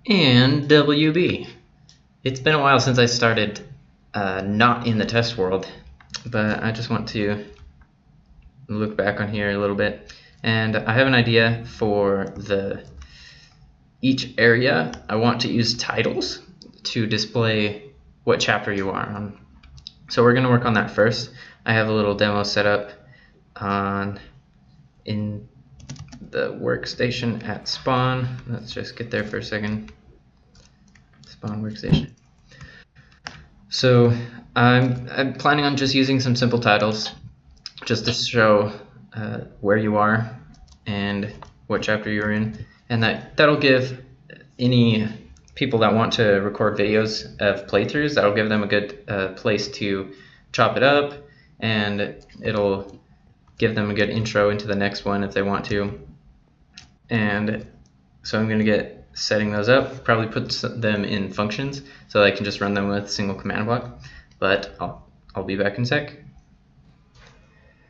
And WB. It's been a while since I started not in the test world, but I just want to look back on here a little bit. And I have an idea for each area. I want to use titles to display what chapter you are on. So we're going to work on that first. I have a little demo set up in the workstation at spawn. Let's just get there for a second. Spawn workstation. So I'm planning on just using some simple titles just to show where you are and what chapter you're in, and that'll give any people that want to record videos of playthroughs, that'll give them a good place to chop it up, and it'll give them a good intro into the next one if they want to. And so I'm going to get setting those up, probably put them in functions so I can just run them with a single command block, but I'll be back in a sec.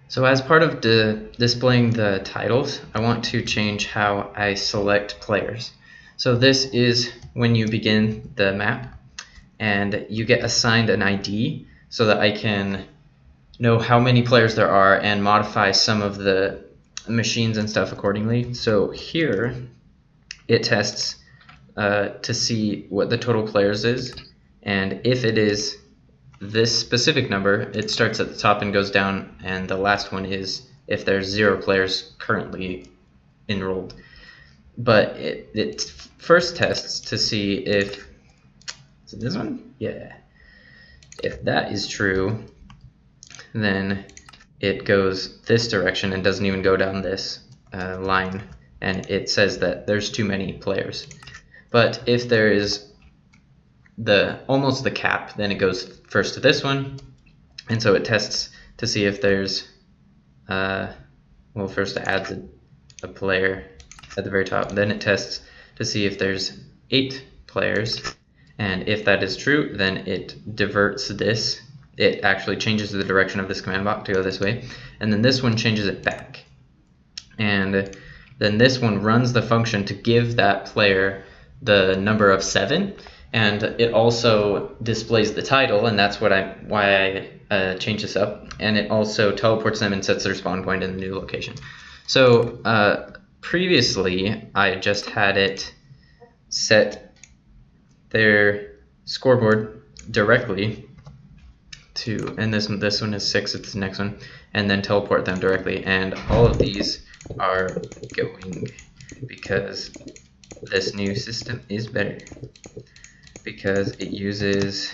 So as part of displaying the titles, I want to change how I select players. So this is when you begin the map, and you get assigned an ID so that I can know how many players there are and modify some of the machines and stuff accordingly. So here it tests to see what the total players is, and if it is this specific number, it starts at the top and goes down, and the last one is if there's 0 players currently enrolled. But it first tests to see if, is it this one? Yeah. If that is true, then it goes this direction and doesn't even go down this line, and it says that there's too many players. But if there is almost the cap, then it goes first to this one, and so it tests to see if there's well, first it adds a player at the very top, then it tests to see if there's 8 players, and if that is true, then it diverts this. It actually changes the direction of this command block to go this way, and then this one changes it back, and then this one runs the function to give that player the number of 7, and it also displays the title, and that's why I changed this up, and it also teleports them and sets their spawn point in the new location. So previously I just had it set their scoreboard directly to, and this one is 6, it's the next one, and then teleport them directly, and all of these are going because this new system is better, because it uses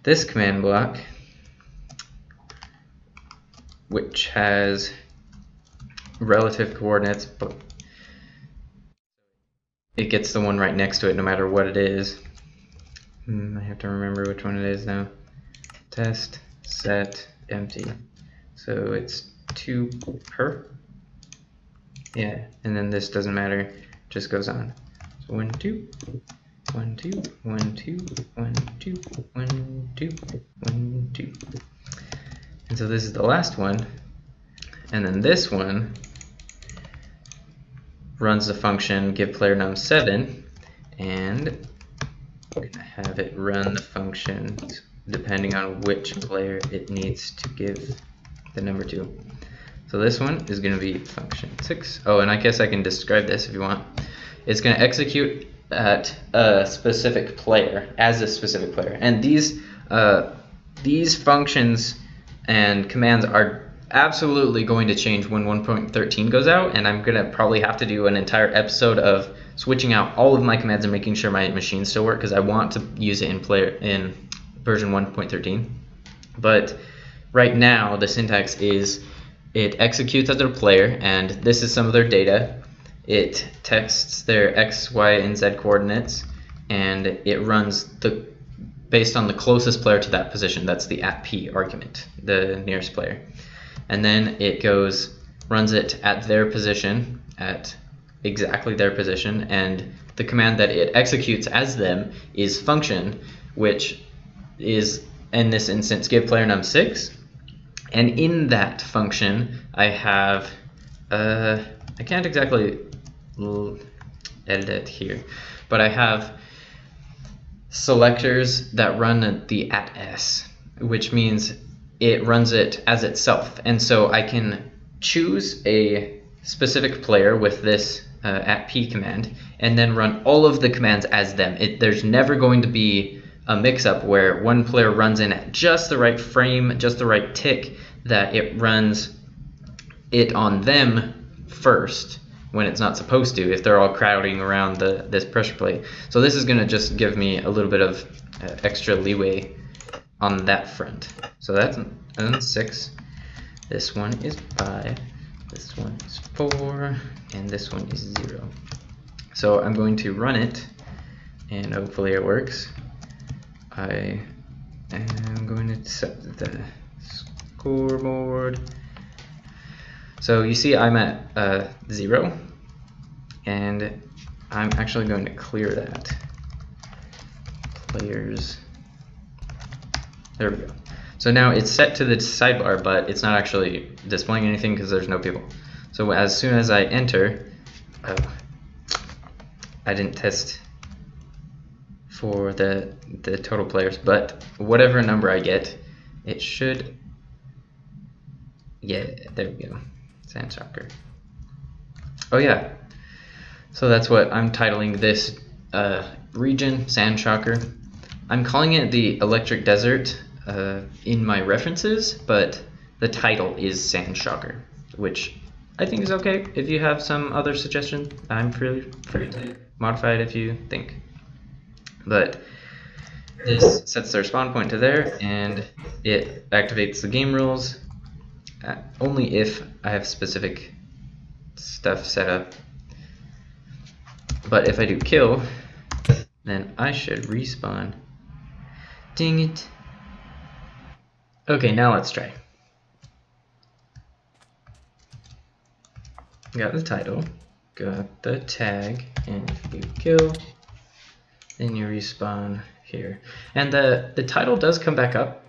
this command block, which has relative coordinates, but it gets the one right next to it no matter what it is. I have to remember which one it is now. Test set empty. So it's 2 per. Yeah, and then this doesn't matter, just goes on. So 1 2 1 2 1 2 1 2 1 2 1 2. And so this is the last one, and then this one runs the function give player num 7, and I'm gonna have it run the function depending on which player it needs to give the number to. So this one is going to be function 6. Oh, and I guess I can describe this if you want. It's going to execute at a specific player, as a specific player. And these functions and commands are absolutely going to change when 1.13 goes out, and I'm going to probably have to do an entire episode of switching out all of my commands and making sure my machines still work, because I want to use it in version 1.13. But right now the syntax is it executes as a player, and this is some of their data. It tests their X, Y, and Z coordinates, and it runs based on the closest player to that position. That's the @p argument, the nearest player. And then it runs it at their position, at exactly their position, and the command that it executes as them is function, which is in this instance give player num 6. And in that function, I have, I can't exactly edit it here. But I have selectors that run the @s, which means it runs it as itself. And so I can choose a specific player with this @p command and then run all of the commands as them. There's never going to be a mix-up where one player runs in at just the right frame, just the right tick, that it runs it on them first when it's not supposed to, if they're all crowding around this pressure plate. So this is going to just give me a little bit of extra leeway on that front. So that's 6. This one is 5. This one is 4. And this one is 0. So I'm going to run it, and hopefully it works. I am going to set the scoreboard. So you see I'm at 0, and I'm actually going to clear that. Players. There we go. So now it's set to the sidebar, but it's not actually displaying anything because there's no people. So as soon as I enter, I didn't test for the total players, but whatever number I get, it should, yeah, there we go, Sand Shocker. Oh yeah, so that's what I'm titling this region, Sand Shocker. I'm calling it the Electric Desert in my references, but the title is Sand Shocker, which I think is okay. If you have some other suggestions, I'm free to modify it if you think. But this sets their spawn point to there, and it activates the game rules only if I have specific stuff set up. But if I do kill, then I should respawn. Dang it. Okay, now let's try. Got the title, got the tag, and if you kill, then you respawn here. And the title does come back up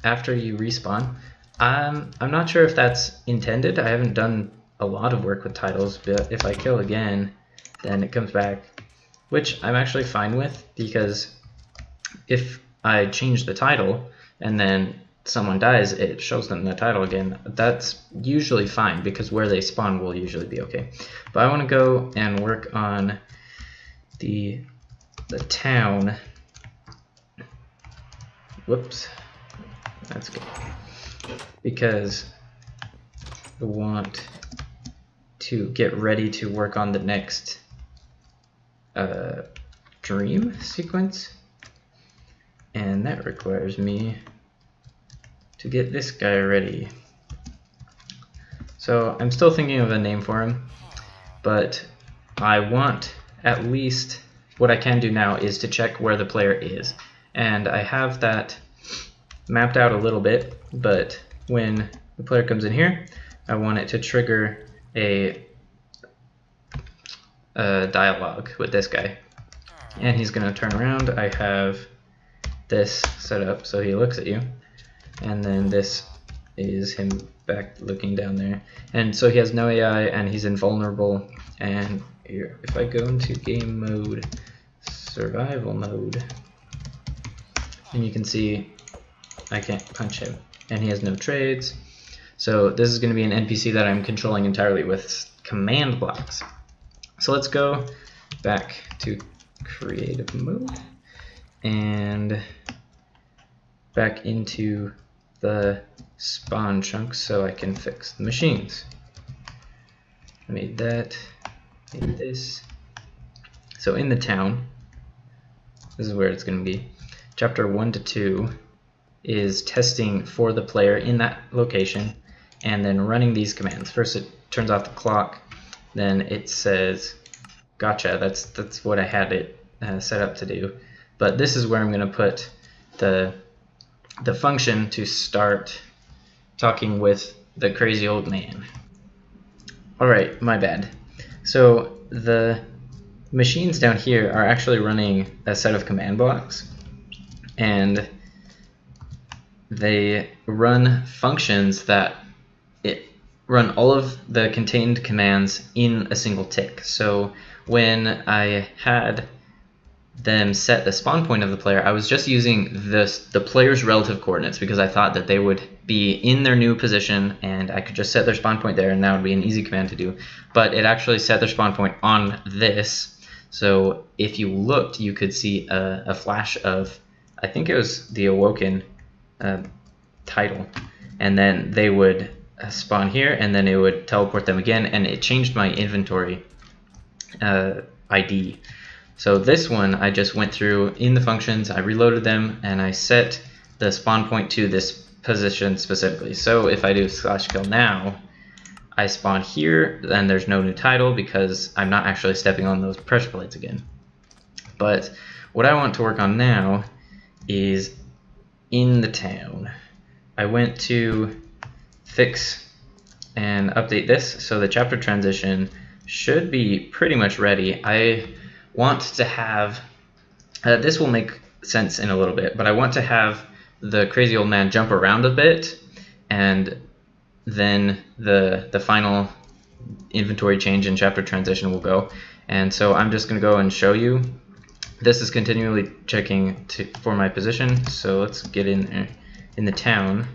after you respawn. I'm not sure if that's intended. I haven't done a lot of work with titles, but if I kill again, then it comes back, which I'm actually fine with, because if I change the title and then someone dies, it shows them the title again. That's usually fine because where they spawn will usually be okay. But I want to go and work on the town. Whoops, that's good, because I want to get ready to work on the next dream sequence, and that requires me to get this guy ready. So I'm still thinking of a name for him, but I want at least, what I can do now is to check where the player is. And I have that mapped out a little bit, but when the player comes in here, I want it to trigger a dialogue with this guy. And he's gonna turn around. I have this set up so he looks at you. And then this is him back looking down there. And so he has no AI and he's invulnerable. And here, if I go into game mode, survival mode, and you can see I can't punch him. And he has no trades. So this is going to be an NPC that I'm controlling entirely with command blocks. So let's go back to creative mode and back into the spawn chunk so I can fix the machines. I made that, made this. So in the town, this is where it's going to be. Chapter 1 to 2 is testing for the player in that location and then running these commands. First it turns off the clock, then it says gotcha, that's what I had it set up to do. But this is where I'm going to put the function to start talking with the crazy old man. Alright, my bad. So the machines down here are actually running a set of command blocks, and they run functions that run all of the contained commands in a single tick. So when I had them set the spawn point of the player, I was just using the player's relative coordinates because I thought that they would be in their new position and I could just set their spawn point there, and that would be an easy command to do. But it actually set their spawn point on this, so if you looked, you could see a flash of, I think it was the Awoken title, and then they would spawn here, and then it would teleport them again, and it changed my inventory ID. So this one, I just went through in the functions, I reloaded them, and I set the spawn point to this position specifically. So if I do /kill now, I spawn here, and there's no new title because I'm not actually stepping on those pressure plates again. But what I want to work on now is in the town. I went to fix and update this, so the chapter transition should be pretty much ready. I want to have, this will make sense in a little bit, but I want to have the crazy old man jump around a bit, and then the final inventory change in chapter transition will go. And so I'm just going to go and show you. This is continually checking for my position, so let's get in the town.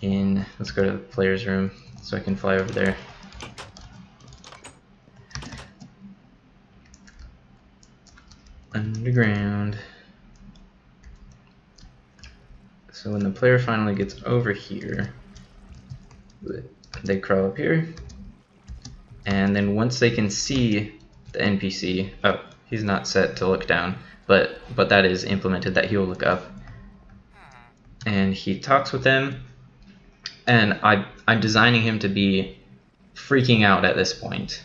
Let's go to the player's room so I can fly over there. Underground. So when the player finally gets over here, they crawl up here, and then once they can see the NPC, oh, he's not set to look down, but that is implemented that he will look up, and he talks with them, and I'm designing him to be freaking out at this point.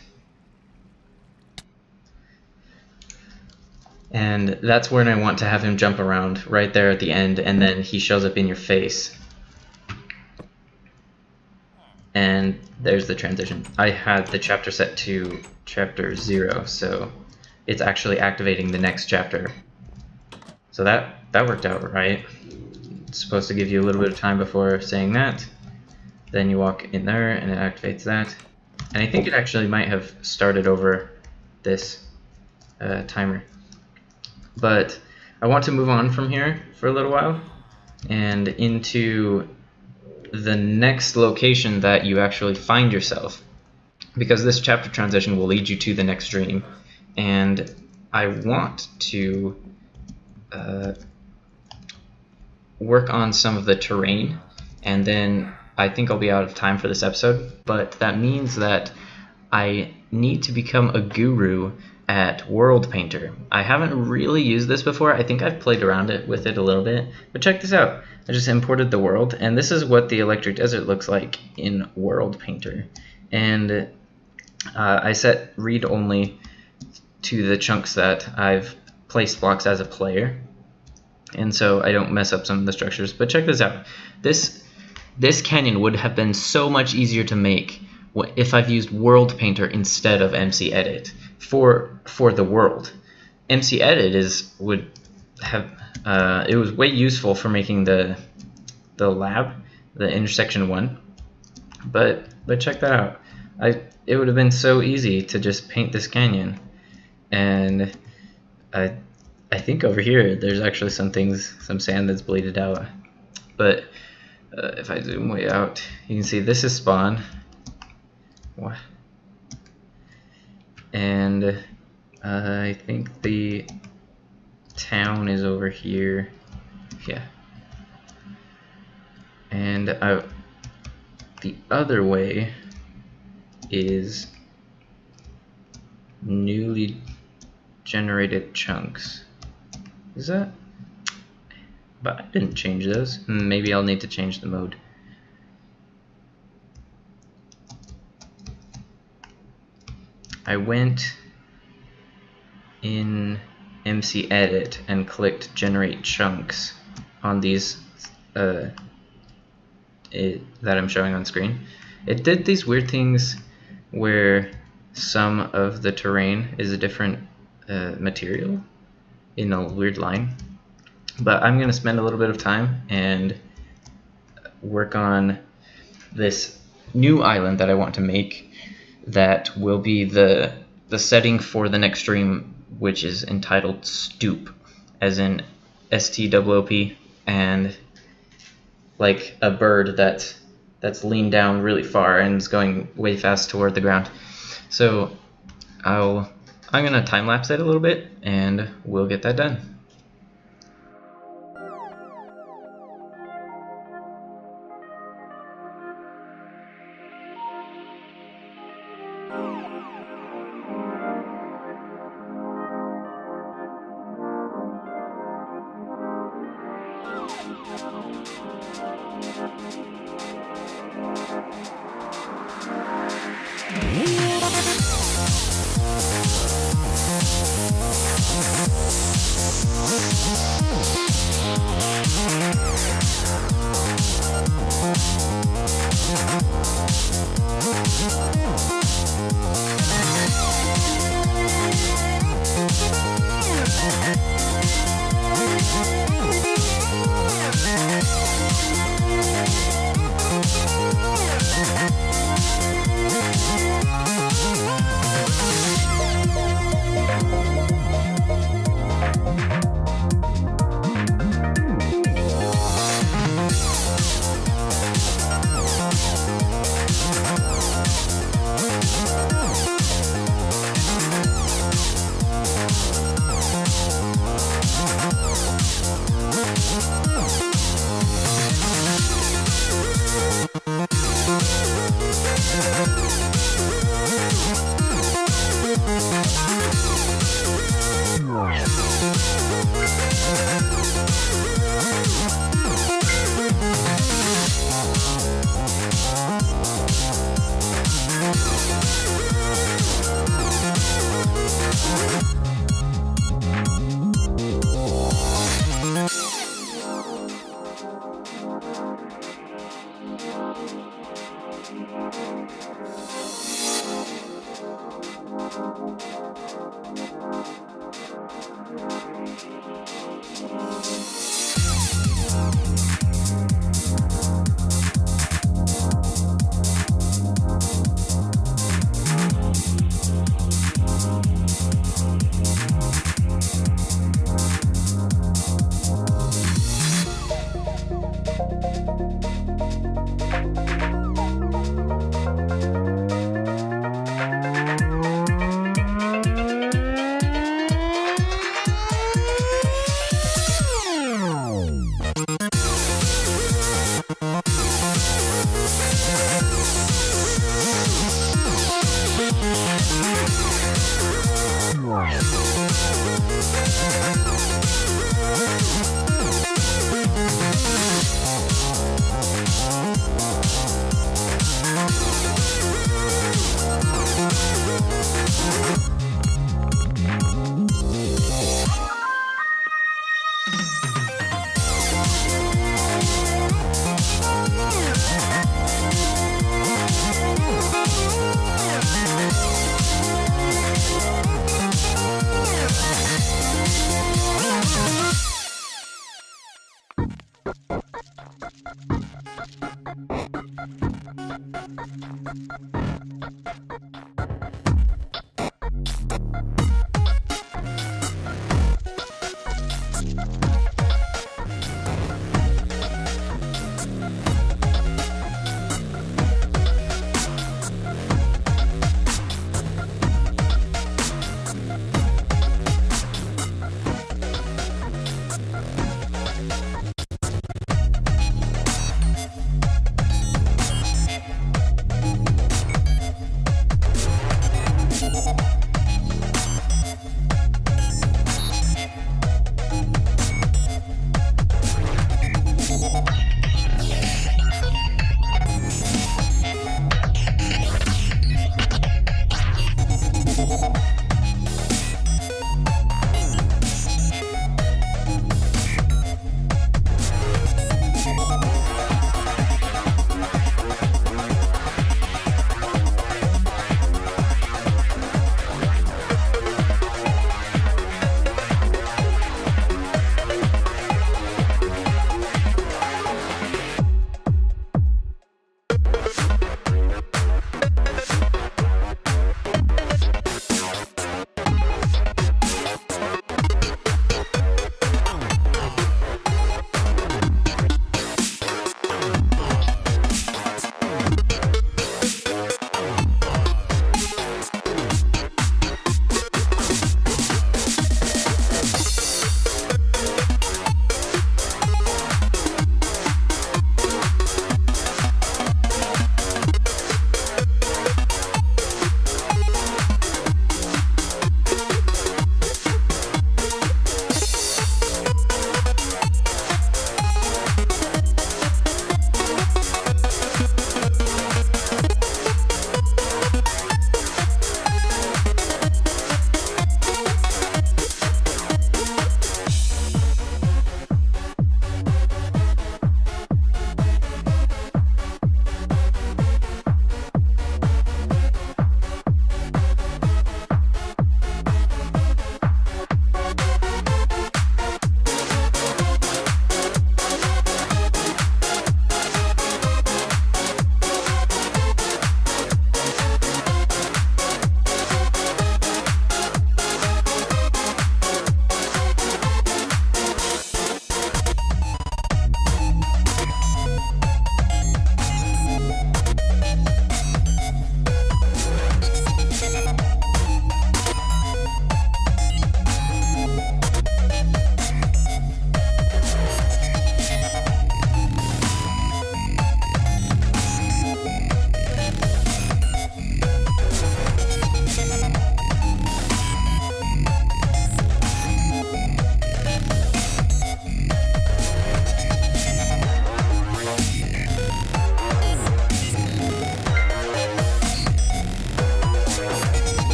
And that's when I want to have him jump around right there at the end, and then he shows up in your face. And there's the transition. I had the chapter set to chapter 0, so it's actually activating the next chapter. So that worked out right. It's supposed to give you a little bit of time before saying that. Then you walk in there and it activates that. And I think it actually might have started over this timer. But I want to move on from here for a little while and into the next location that you actually find yourself, because this chapter transition will lead you to the next dream, and I want to work on some of the terrain, and then I think I'll be out of time for this episode, but that means that I need to become a guru at WueorldPainter. I haven't really used this before. I think I've played around with it a little bit, but check this out. I just imported the world, and this is what the electric desert looks like in WueorldPainter. And I set read only to the chunks that I've placed blocks as a player, and so I don't mess up some of the structures. But check this out. This canyon would have been so much easier to make if I've used WueorldPainter instead of MC-Edit for the world. MC-Edit would have it was way useful for making the lab, the intersection 1. But check that out. It would have been so easy to just paint this canyon, and I think over here there's actually some sand that's bleeded out. But if I zoom way out, you can see this is spawn. What? And I think the town is over here. Yeah. And the other way is newly generated chunks. Is that? But I didn't change those. Maybe I'll need to change the mode. I went in MC-Edit and clicked Generate Chunks on these that I'm showing on screen. It did these weird things where some of the terrain is a different material in a weird line. But I'm going to spend a little bit of time and work on this new island that I want to make that will be the the setting for the next stream, which is entitled Stoop, as in STOOP, and like a bird that's leaned down really far and is going way fast toward the ground. So I'm gonna time lapse it a little bit, and we'll get that done.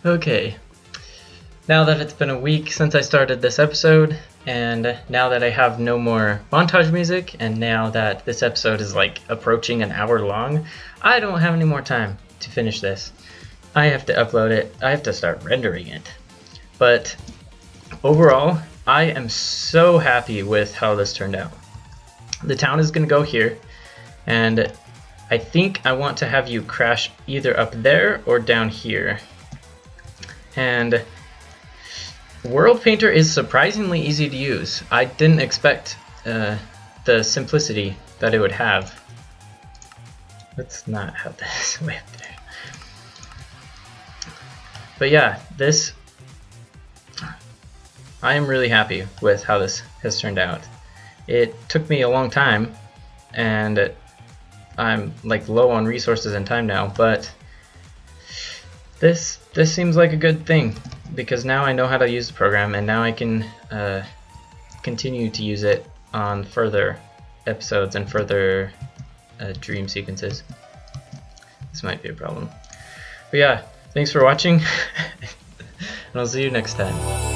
Okay, now that it's been a week since I started this episode, and now that I have no more montage music, and now that this episode is like approaching an hour long, I don't have any more time to finish this. I have to upload it, I have to start rendering it. But overall, I am so happy with how this turned out. The town is going to go here, and I think I want to have you crash either up there or down here. And WueorldPainter is surprisingly easy to use. I didn't expect the simplicity that it would have. Let's not have this way up there. But yeah, I am really happy with how this has turned out. It took me a long time, and I'm like low on resources and time now, but this seems like a good thing, because now I know how to use the program, and now I can continue to use it on further episodes and further dream sequences. This might be a problem. But yeah, thanks for watching, and I'll see you next time.